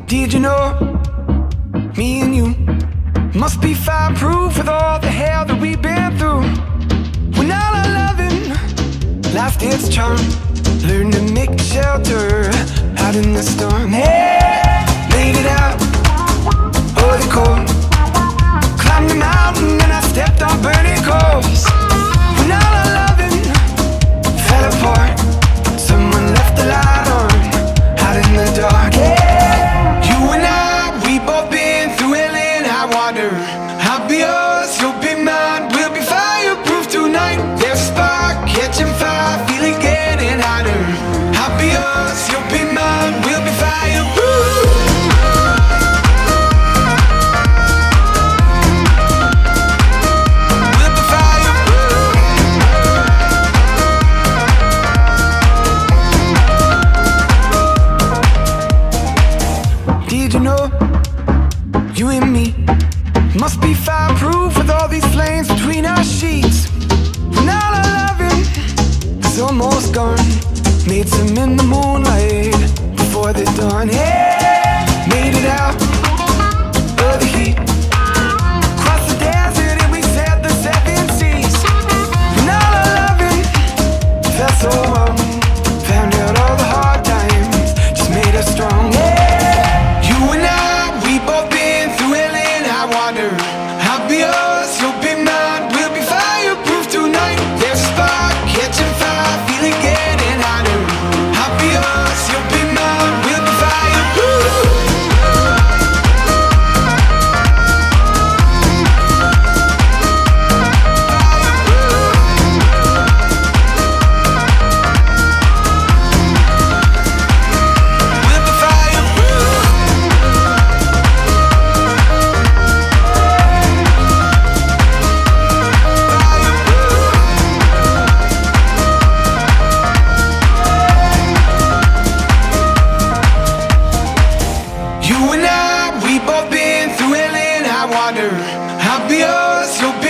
Did you know, me and you must be fireproof with all the hell that we've been through. When all our loving lost its charm, learned to make a shelter out in the storm. Hey, made it out of the cold, climbed the mountain and I stepped on burning coals. When all our loving fell apart, someone left the light on out in the dark. Yeah, you and I, we both been through hell and high water. I'll be yours, you'll be mine, we'll be fireproof tonight. There's a spark catching fire, feeling getting hotter. I'll be yours, you'll be mine, we'll be fireproof. Did you know, you and me must be fireproof with all these flames between our sheets. When all our loving is almost gone, made some in the moonlight before the dawn. Yeah, made it out of the heat, crossed the desert and we sailed the 7 seas. When all our loving felt so wrong, found out all the hard times just made us strong. Yeah, you and I, we both been through hell and high water. I'll be yours, you'll be mine, we'll be fireproof tonight. There's a spark catching fire, feeling getting hotter. I'll be yours, you'll be mine, we'll be fireproof. We'll be fireproof. You and I, we both been through hell and high water. I'll be yours, you'll be